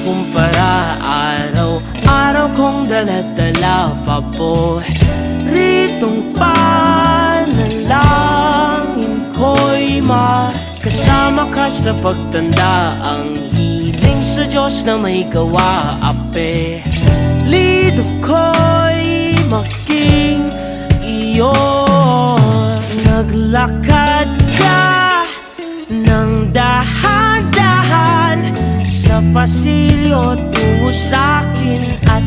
Kumpara araw-araw kong dala-dala paboritong panalangin ko'y makasama ka sa pagtanda. Ang hiling sa Diyos na may gawa, apelido ko'y maging iyo. Naglakad ka ng dahan-dahan sa pasilyo tungo sa'kin at